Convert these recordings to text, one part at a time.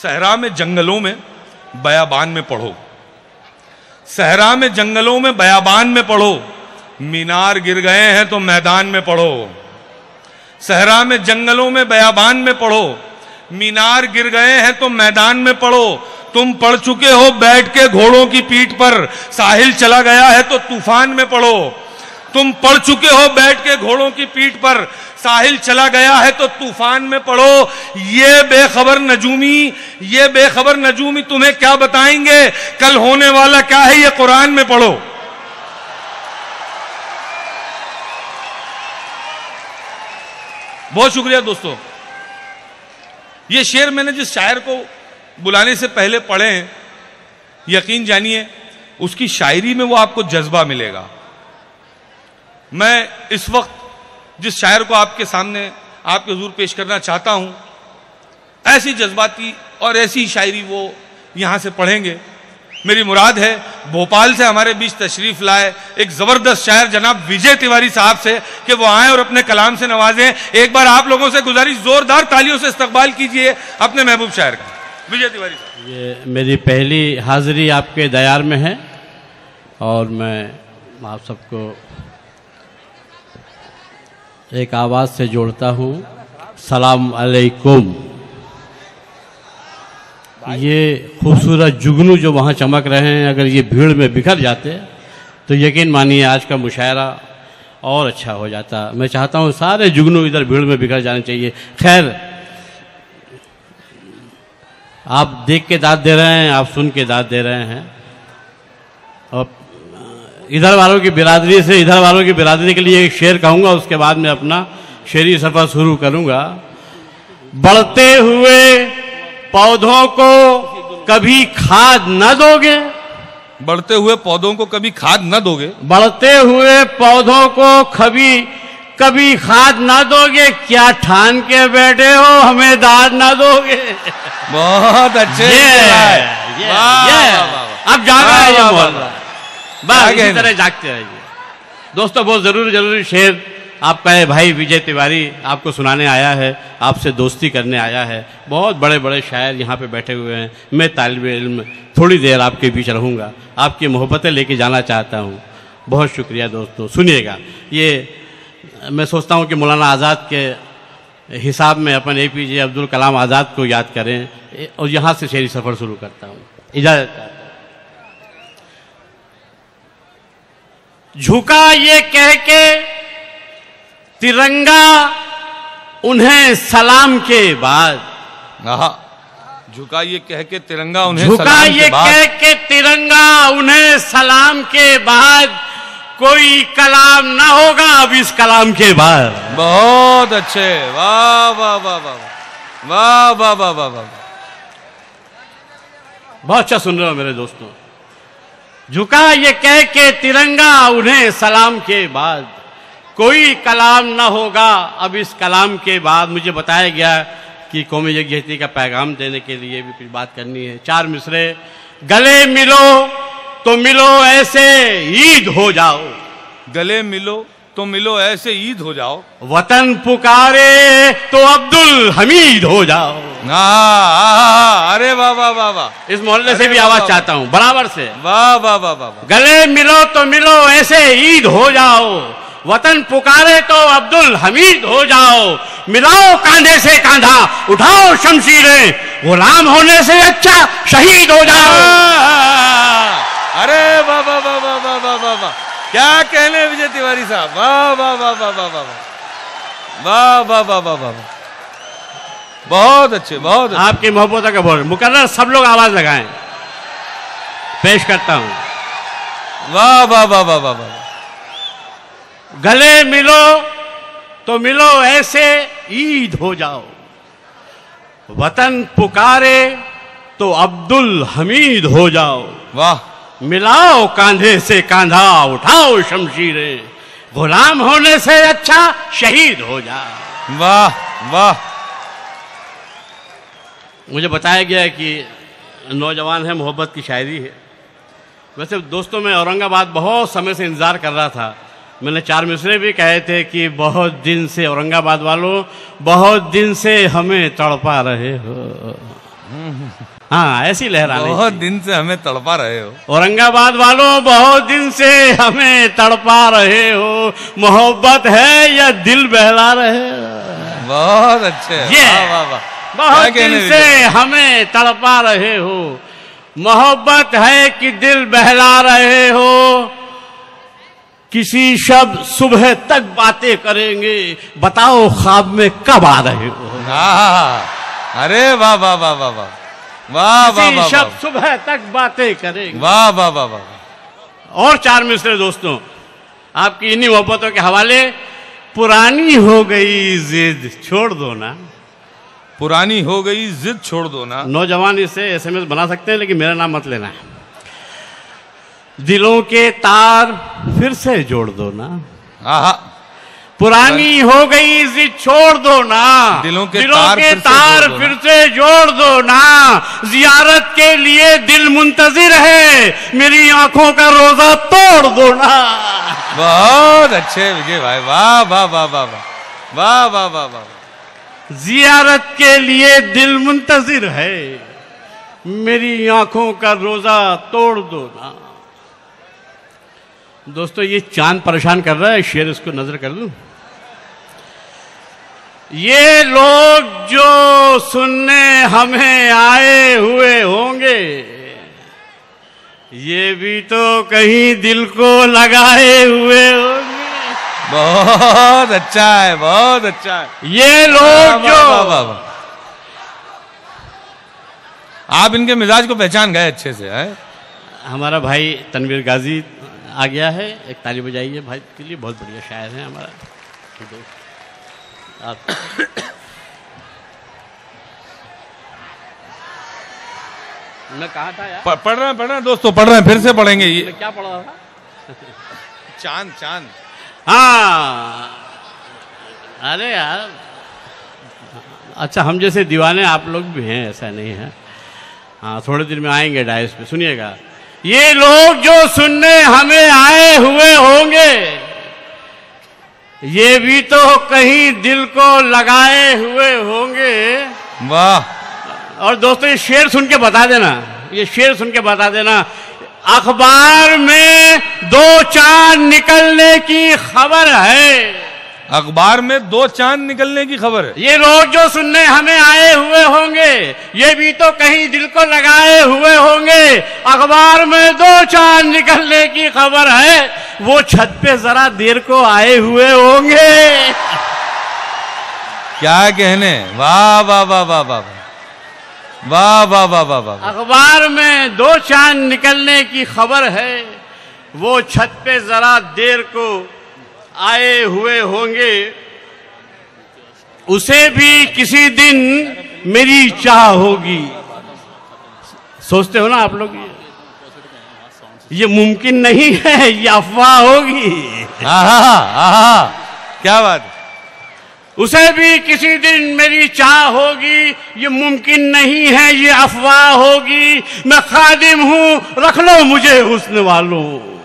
सहरा में जंगलों में बयाबान में पढ़ो, सहरा में जंगलों में बयाबान में पढ़ो, मीनार गिर गए हैं तो मैदान में पढ़ो। सहरा में जंगलों में बयाबान में पढ़ो, मीनार गिर गए हैं तो मैदान में पढ़ो। तुम पढ़ चुके हो बैठ के घोड़ों की पीठ पर, साहिल चला गया है तो तूफान में पढ़ो। तुम पढ़ चुके हो बैठ के घोड़ों की पीठ पर, साहिल चला गया है तो तूफान में पढ़ो। ये बेखबर नजूमी तुम्हें क्या बताएंगे, कल होने वाला क्या है ये कुरान में पढ़ो। बहुत शुक्रिया दोस्तों। ये शेर मैंने जिस शायर को बुलाने से पहले पढ़े हैं, यकीन जानिए उसकी शायरी में वो आपको जज्बा मिलेगा। मैं इस वक्त जिस शायर को आपके सामने आपके हुजूर पेश करना चाहता हूं, ऐसी जज्बाती और ऐसी शायरी वो यहां से पढ़ेंगे। मेरी मुराद है भोपाल से हमारे बीच तशरीफ लाए एक जबरदस्त शायर जनाब विजय तिवारी साहब से कि वो आए और अपने कलाम से नवाजें। एक बार आप लोगों से गुजारिश, जोरदार तालियों से इस्तकबाल कीजिए अपने महबूब शायर का, विजय तिवारी साहब। ये मेरी पहली हाजिरी आपके दयार में है और मैं आप सबको एक आवाज़ से जोड़ता हूँ, सलाम अलैकुम। ये खूबसूरत जुगनू जो वहाँ चमक रहे हैं, अगर ये भीड़ में बिखर जाते तो यकीन मानिए आज का मुशायरा और अच्छा हो जाता। मैं चाहता हूँ सारे जुगनू इधर भीड़ में बिखर जाने चाहिए। खैर, आप देख के दाद दे रहे हैं, आप सुन के दाद दे रहे हैं, और इधर वालों की बिरादरी से इधर वालों की बिरादरी के लिए एक शेर कहूँगा, उसके बाद मैं अपना शेरी सफ़र शुरू करूँगा। बढ़ते हुए पौधों को कभी खाद न दोगे, बढ़ते हुए पौधों को कभी खाद न दोगे, बढ़ते हुए पौधों को कभी खाद ना दोगे, क्या ठान के बैठे हो हमें दाद ना दोगे। बहुत अच्छे। अब जागा है ये मोहल्ला, बस इसी तरह जागते रहिए दोस्तों। बहुत जरूरी शेर आपका है भाई विजय तिवारी आपको सुनाने आया है, आपसे दोस्ती करने आया है। बहुत बड़े बड़े शायर यहाँ पे बैठे हुए हैं। मैं तालिब इल्म थोड़ी देर आपके बीच रहूँगा, आपकी मोहब्बतें लेके जाना चाहता हूँ। बहुत शुक्रिया दोस्तों। सुनिएगा, ये मैं सोचता हूँ कि मौलाना आज़ाद के हिसाब में अपन APJ अब्दुल कलाम आज़ाद को याद करें और यहाँ से शेरी सफ़र शुरू करता हूँ, इजाज़त। झुका ये कह के तिरंगा उन्हें सलाम के बाद, झुका ये कह के तिरंगा उन्हें झुका ये कह के तिरंगा उन्हें सलाम के बाद, कोई कलाम ना होगा अब इस कलाम के बाद। बहुत अच्छे, वाह वाह वाह वाह वाह वाह वाह वाह वाह, बहुत अच्छा सुन रहे हो मेरे दोस्तों। झुका ये कह के तिरंगा उन्हें सलाम के बाद, कोई कलाम ना होगा अब इस कलाम के बाद। मुझे बताया गया कि कौमी यकजहती का पैगाम देने के लिए भी कुछ बात करनी है। 4 मिसरे। गले मिलो तो मिलो ऐसे ईद हो जाओ, गले मिलो तो मिलो ऐसे ईद हो जाओ, वतन पुकारे तो अब्दुल हमीद हो जाओ। अरे वाह वाह वाह वाह, इस मोहल्ले से भी आवाज चाहता हूँ बराबर से। वाह वाह वाह वाह। गले मिलो तो मिलो ऐसे ईद हो जाओ, वतन पुकारे तो अब्दुल हमीद हो जाओ। मिलाओ कांधे से कांधा, उठाओ शमशीरें, गुलाम होने से अच्छा शहीद हो जाओ। अरे वाह वाह वाह वाह वाह वाह वाह वाह, क्या कहने विजय तिवारी साहब, वाह वाह वाह वाह वाह वाह वाह वाह वाह वाह वाह, बहुत अच्छे, बहुत अच्छे। आपकी मोहब्बत का बोल मुकर्रर सब लोग आवाज लगाएं, पेश करता हूं। वाह वाह वाह वाह वाह वाह। गले मिलो तो मिलो ऐसे ईद हो जाओ, वतन पुकारे तो अब्दुल हमीद हो जाओ। वाह। मिलाओ कांधे से कांधा, उठाओ शमशीरें, गुलाम होने से अच्छा शहीद हो जाओ। वाह वाह। मुझे बताया गया है कि नौजवान है, मोहब्बत की शायरी है। वैसे दोस्तों मैं औरंगाबाद बहुत समय से इंतज़ार कर रहा था। मैंने 4 मिसरे भी कहे थे कि बहुत दिन से औरंगाबाद वालों, बहुत दिन से हमें तड़पा रहे हो। हाँ, ऐसी लहरानी। बहुत दिन से हमें तड़पा रहे हो औरंगाबाद वालों, बहुत दिन से हमें तड़पा रहे हो, मोहब्बत है या दिल बहला रहे हो। बहुत अच्छे, वाह वाह वाह। बहुत दिन से हमें तड़पा रहे हो, मोहब्बत है कि दिल बहला रहे हो, किसी शब्द सुबह तक बातें करेंगे, बताओ ख्वाब में कब आ रहे हो। अरे वाह वाह वाह वाह वाह वाह वाह वाह। शब्द सुबह तक बातें करेंगे, वाह वाह वाह वाह। और 4 मिसरे दोस्तों आपकी इन्हीं मोहब्बतों के हवाले। पुरानी हो गई जिद छोड़ दो ना, पुरानी हो गई जिद छोड़ दो ना। नौजवान इसे SMS बना सकते हैं, लेकिन मेरा नाम मत लेना। दिलों के तार फिर से जोड़ दो ना, पुरानी हो गई जिद छोड़ दो ना, दिलों के तार फिर से जोड़ दो ना, जियारत के लिए दिल मुंतजिर है, मेरी आंखों का रोजा तोड़ दो ना। बहुत अच्छे विजय भाई, वाह वाह वाह वाह वाह वाह वाह वाह। जियारत के लिए दिल मुंतजिर है, मेरी आंखों का रोजा तोड़ दो ना। दोस्तों ये चांद परेशान कर रहा है, शेर इसको नजर कर लूं। ये लोग जो सुनने हमें आए हुए होंगे, ये भी तो कहीं दिल को लगाए हुए होंगे। बहुत अच्छा है, बहुत अच्छा है। ये लोग जो आप इनके मिजाज को पहचान गए अच्छे से है। हमारा भाई तनवीर गाजी आ गया है, एक ताली बजाइए भाई के लिए, बहुत बढ़िया शायर है हमारा आप। मैं कहा था यार, पढ़ रहे हैं दोस्तों, पढ़ रहे हैं, फिर से पढ़ेंगे। ये क्या पढ़ रहा था? चांद चांद। हाँ, अरे यार, अच्छा हम जैसे दीवाने आप लोग भी हैं, ऐसा नहीं है। हाँ, थोड़े दिन में आएंगे डायस पे, सुनिएगा। ये लोग जो सुनने हमें आए हुए होंगे, ये भी तो कहीं दिल को लगाए हुए होंगे। वाह। और दोस्तों ये शेर सुन के बता देना, ये शेर सुन के बता देना। अखबार में 2 चांद निकलने की खबर है, अखबार में 2 चांद निकलने की खबर है। ये लोग जो सुनने हमें आए हुए होंगे, ये भी तो कहीं दिल को लगाए हुए होंगे। अखबार में 2 चांद निकलने की खबर है, वो छत पे जरा देर को आए हुए होंगे। क्या कहने, वाह वाह वाह वाह वाह वाह वाह वाह वाह वाह। अखबार में 2 चांद निकलने की खबर है, वो छत पे जरा देर को आए हुए होंगे। उसे भी किसी दिन मेरी चाह होगी। सोचते हो ना आप लोग, ये मुमकिन नहीं है, ये अफवाह होगी। क्या बात। उसे भी किसी दिन मेरी चाह होगी, ये मुमकिन नहीं है, ये अफवाह होगी। मैं खादिम हूं, रख लो मुझे हुस्न वालों।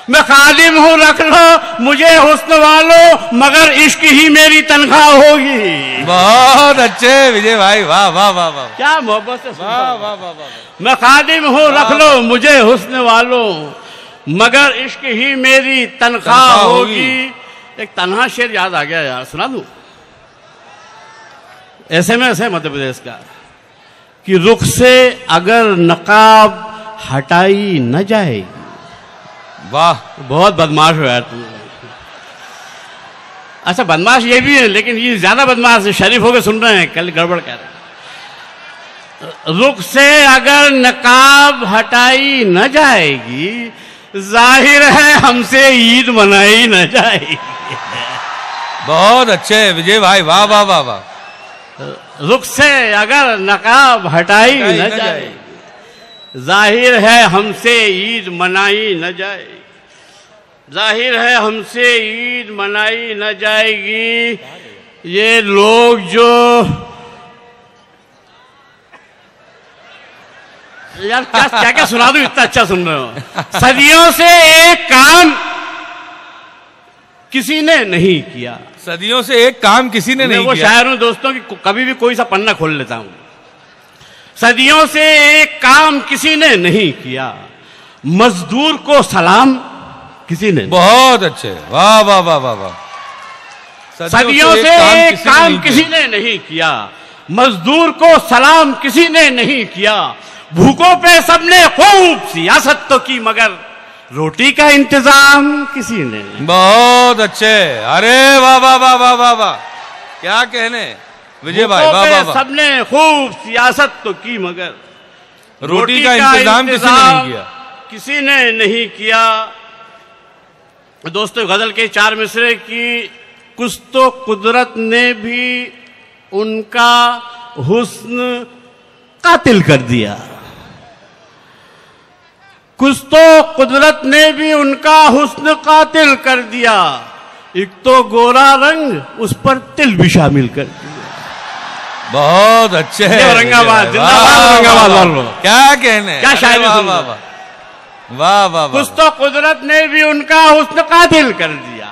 मैं खादिम हूं, रख लो मुझे हुस्न वालों, मगर इश्क ही मेरी तनख्वाह होगी। बहुत अच्छे विजय भाई, वाह वाह वाह वाह। क्या मोहब्बत से, वाह वाह वाह वाह। मैं खादिम हूं, रख लो मुझे हुस्न वालों, मगर इश्क ही मेरी तनख्वाह होगी। एक तन्हा शेर याद आ गया यार, सुना दूं? SMS है मध्य प्रदेश का कि रुख से अगर नकाब हटाई न जाएगी। वाह, बहुत बदमाश हो यार तुम। अच्छा बदमाश ये भी है, लेकिन ये ज्यादा बदमाश है। शरीफ होकर सुन रहे हैं, कल गड़बड़ कर रहे। रुख से अगर नकाब हटाई न जाएगी, जाहिर है हमसे ईद मनाई न जाएगी। बहुत अच्छे विजय भाई, वाह वाह वाह वाह। रुख से अगर नकाब हटाई न जाएगी, जाहिर है हमसे ईद मनाई न जाएगी। जाहिर है हमसे ईद मनाई न जाएगी। ये लोग जो यार क्या क्या सुना दूं, इतना अच्छा सुन रहे हो। सदियों से एक काम किसी ने नहीं किया। सदियों से एक काम किसी ने नहीं किया। वो शायर हूं दोस्तों कि कभी भी कोई सा पन्ना खोल लेता हूं। सदियों से एक काम किसी ने नहीं किया, मजदूर को सलाम किसी ने। बहुत अच्छे, वाह वाह वाह वाह वाह। सदियों से एक काम किसी ने नहीं किया, मजदूर को सलाम किसी ने नहीं किया, भूखों पे सबने खूब सियासत तो की मगर रोटी का इंतजाम किसी ने। बहुत अच्छे, अरे वाह वाह वाह वाह वाह वाह, क्या कहने विजय भाई, वाह वाह वाह। सबने खूब सियासत तो की मगर रोटी का इंतजाम किसी ने नहीं किया। दोस्तों, गजल के 4 मिसरे की कुछ तो कुदरत ने भी उनका हुस्न कातिल कर दिया, कुछ तो कुदरत ने भी उनका हुस्न कातिल कर दिया, एक तो गोरा रंग उस पर तिल भी शामिल कर दिया। बहुत अच्छे, औरंगाबाद जिंदाबाद, औरंगाबाद। क्या कहने, क्या शायरी, वाह वाह वाह वाह। कुछ तो कुदरत ने भी उनका हुस्न कातिल कर दिया,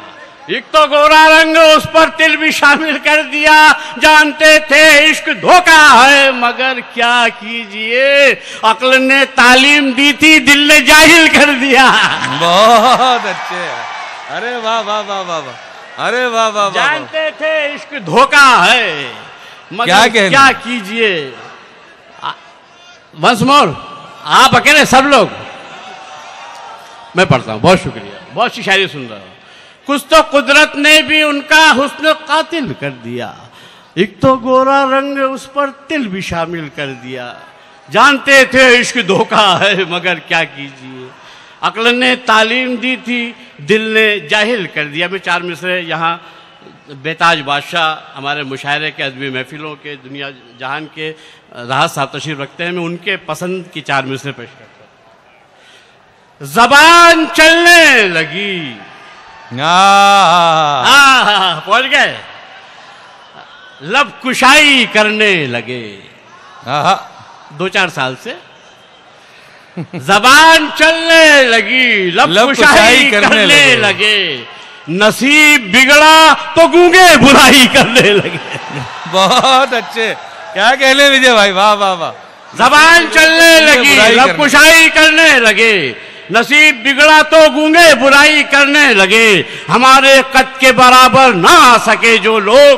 एक तो गोरा रंग उस पर तिल भी शामिल कर दिया, जानते थे इश्क धोखा है मगर क्या कीजिए, अक्ल ने तालीम दी थी दिल ने जाहिल कर दिया। बहुत अच्छे, अरे वाह वाह वाह वाह वाह, अरे वाह वाह वाह। जानते थे इश्क धोखा है मगर क्या कीजिए। वंस मोर, आप अकेले सब लोग, मैं पढ़ता हूं, बहुत शुक्रिया, बहुत सी शायरी सुन रहा हूं। कुछ तो कुदरत ने भी उनका हुस्न कातिल कर दिया, एक तो गोरा रंग उस पर तिल भी शामिल कर दिया, जानते थे इश्क धोखा है मगर क्या कीजिए, अक्ल ने तालीम दी थी दिल ने जाहिल कर दिया। मैं 4 मिसरे यहाँ बेताज बादशाह हमारे मुशायरे के अदबी महफिलों के दुनिया जहान के राहत साहब तशरीफ रखते हैं, मैं उनके पसंद की 4 मिसरे पेश करता हूँ। जबान चलने लगी, पहुंच गए, लब कुशाई करने लगे, 2-4 साल से जबान चलने लगी, लब कुशाई करने लगे, नसीब बिगड़ा तो गूंगे बुराई करने लगे। बहुत अच्छे, क्या कहने विजय भाई, वाह वाह वाह। जबान चलने लगी, लब कुशाई करने लगे, नसीब बिगड़ा तो गूंगे बुराई करने लगे, हमारे कद के बराबर ना आ सके जो लोग,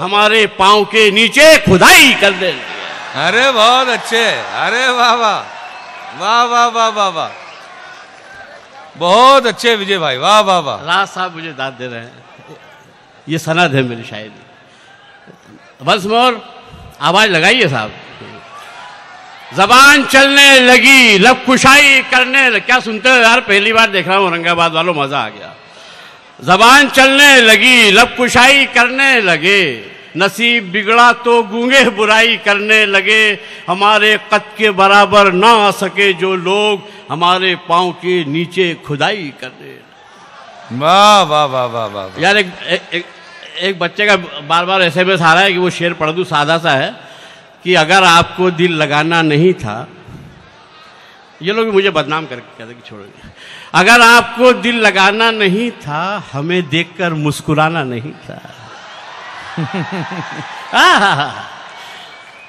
हमारे पांव के नीचे खुदाई करने लगे। अरे बहुत अच्छे, अरे वाह वाह वाह वाह वाह वाह वाह, बहुत अच्छे विजय भाई, वाह वाह वाह। राज साहब मुझे दाद दे रहे हैं, ये सनद है मेरी शायरी। वंस मोर, आवाज लगाइए साहब। जबान चलने लगी, लब कुशाई करने लगी, क्या सुनते हो यार, पहली बार देख रहा हूं औरंगाबाद वालों, मजा आ गया। जबान चलने लगी, लब कुशाई करने लगे, नसीब बिगड़ा तो गूंगे बुराई करने लगे, हमारे कद के बराबर ना आ सके जो लोग, हमारे पांव के नीचे खुदाई करने लगे। वाह वाह वाह वाह वाह। यार एक बच्चे का बार बार SMS आ रहा है कि वो शेर पढ़ दूं, सादा सा है कि अगर आपको दिल लगाना नहीं था, ये लोग मुझे बदनाम करके कहते कि छोड़ोगे, अगर आपको दिल लगाना नहीं था, हमें देखकर मुस्कुराना नहीं था।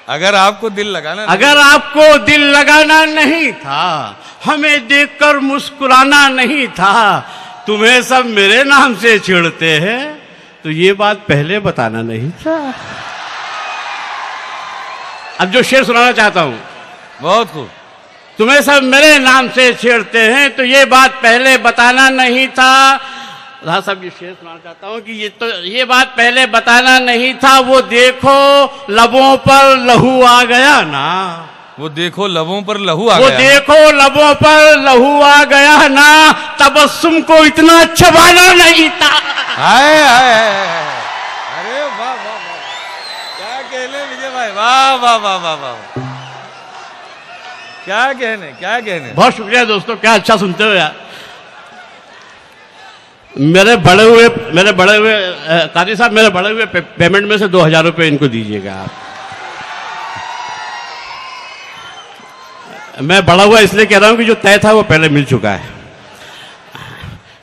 अगर आपको दिल लगाना नहीं था, हमें देखकर मुस्कुराना नहीं था, तुम्हें सब मेरे नाम से छेड़ते हैं तो ये बात पहले बताना नहीं था। अब जो शेर सुनाना चाहता हूं, बहुत खूब। तुम्हें सब मेरे नाम से छेड़ते हैं तो ये बात पहले बताना नहीं था। राज साहब ये शेर सुनाना चाहता हूं कि ये बात पहले बताना नहीं था, वो देखो लबों पर लहू आ गया ना, वो देखो लबों पर लहू आ गया, वो देखो लबों पर लहू आ गया ना, तबस्सुम को इतना चबाना नहीं था। हाय हाय, अरे वाह वाह वाह, क्या कहने विजय भाई, वाह वाह वाह वाह वाह, क्या कहने। बहुत शुक्रिया दोस्तों, क्या अच्छा सुनते हो यार। मेरे बड़े हुए काजी साहब, मेरे बड़े हुए पेमेंट में से 2000 रुपये इनको दीजिएगा आप। मैं बड़ा हुआ इसलिए कह रहा हूं कि जो तय था वो पहले मिल चुका है।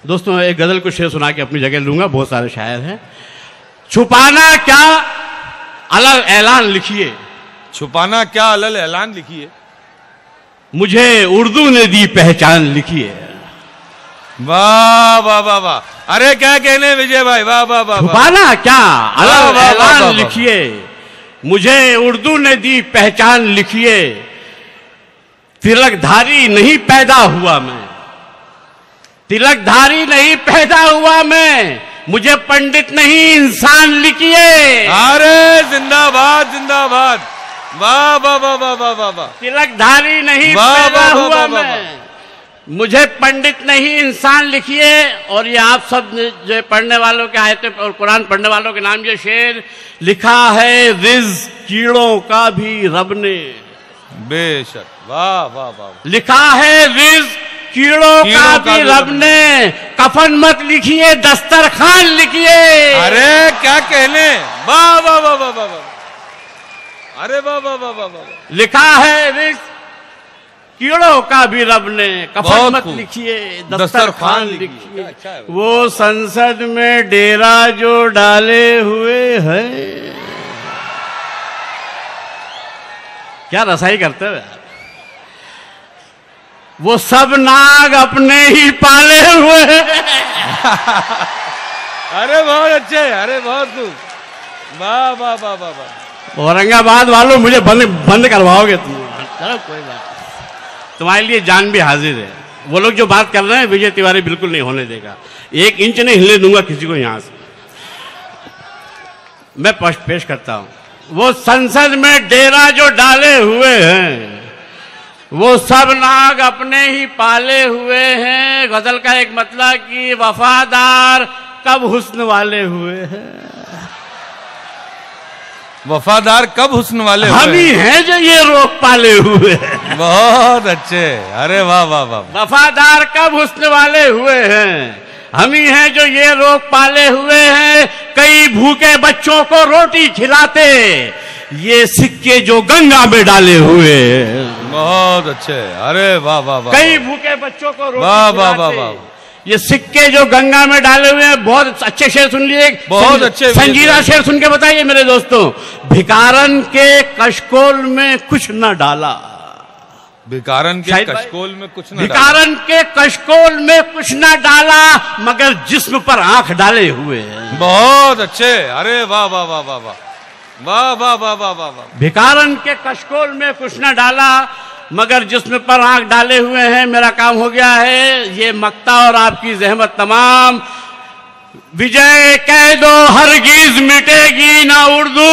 दोस्तों, एक गजल को शेर सुना के अपनी जगह लूंगा, बहुत सारे शायर हैं। छुपाना क्या अलग ऐलान लिखिए, छुपाना क्या अलल ऐलान लिखिए। मुझे उर्दू ने दी पहचान लिखिए। वाह वाह वाह वाह, अरे क्या कहने विजय भाई, वाह वाह वाह। छुपाना क्या अलग ऐलान लिखिए, मुझे उर्दू ने दी पहचान लिखिए। तिलकधारी नहीं पैदा हुआ मैं, तिलकधारी नहीं पैदा हुआ मैं, मुझे पंडित नहीं इंसान लिखिए। अरे जिंदाबाद जिंदाबाद, वाह वाह वाह वाह वाह वाह वाह। तिलकधारी नहीं पैदा हुआ मैं, मुझे पंडित नहीं इंसान लिखिए। और ये आप सब जो पढ़ने वालों के आयते और कुरान पढ़ने वालों के नाम ये शेर लिखा है, रिज़्क़ कीड़ों का भी रब ने। बेशक, वाह वाह वाह। लिखा है रिज़्क़ कीड़ों का भी रब ने, कफन मत लिखिए दस्तरखान लिखिए। अरे क्या कहने, वाह वाह वाह वाह वाह, अरे वाह वाह वाह वाह वाह। लिखा है रिज़्क़ कीड़ों का भी रब ने, कफन मत लिखिए दस्तरखान लिखिए। वो संसद में डेरा जो डाले हुए हैं, क्या रसाई करते हुए, वो सब नाग अपने ही पाले हुए हैं। अरे बहुत अच्छे, अरे बहुत खूब, वाह वाह वाह वाह वाह। औरंगाबाद वालों मुझे बंद करवाओगे तुम? चलो कोई बात, तुम्हारे लिए जान भी हाजिर है। वो लोग जो बात कर रहे हैं विजय तिवारी बिल्कुल नहीं होने देगा, 1 इंच नहीं हिलने दूंगा किसी को यहां से। मैं पेश करता हूं, वो संसद में डेरा जो डाले हुए हैं, वो सब नाग अपने ही पाले हुए हैं। गजल का एक मतलब कि वफादार कब हुस्न वाले हुए हैं, वफादार कब हुस्न वाले हम ही हैं जो ये रोक पाले हुए हैं। बहुत अच्छे, अरे वाह वाह वाह। वफादार कब हुस्न वाले हुए हैं, हम ही हैं जो ये रोक पाले हुए हैं। कई भूखे बच्चों को रोटी खिलाते, ये सिक्के जो गंगा में डाले हुए हैं। बहुत अच्छे, अरे वाह वाह वाह। कई भूखे बच्चों को रोटी वाह वाह वाह वाह, ये सिक्के जो गंगा में डाले हुए हैं। बहुत अच्छे शेर सुन लिए, बहुत अच्छे संजीदा शेर सुन के बताइए मेरे दोस्तों। भिकारन के कशकोल में कुछ न डाला, भिकारन के कशकोल में कुछ न, भिकारन के कशकोल में कुछ न डाला, मगर जिस्म पर आंख डाले हुए हैं। बहुत अच्छे, अरे वाह वाह वाह वाह वाह वाह वाह वाह वाह वाह वाह। भिकारन के कशकोल में कुछ न डाला, मगर जिस्म पर आंख डाले हुए हैं। मेरा काम हो गया है, ये मक्ता और आपकी जहमत तमाम। विजय कह दो हरगिज मिटेगी ना उर्दू,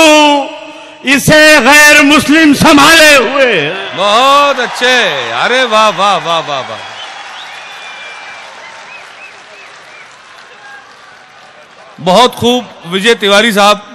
इसे गैर मुस्लिम संभाले हुए। बहुत अच्छे, अरे वाह वाह वाह वाह वाह। बहुत खूब विजय तिवारी साहब।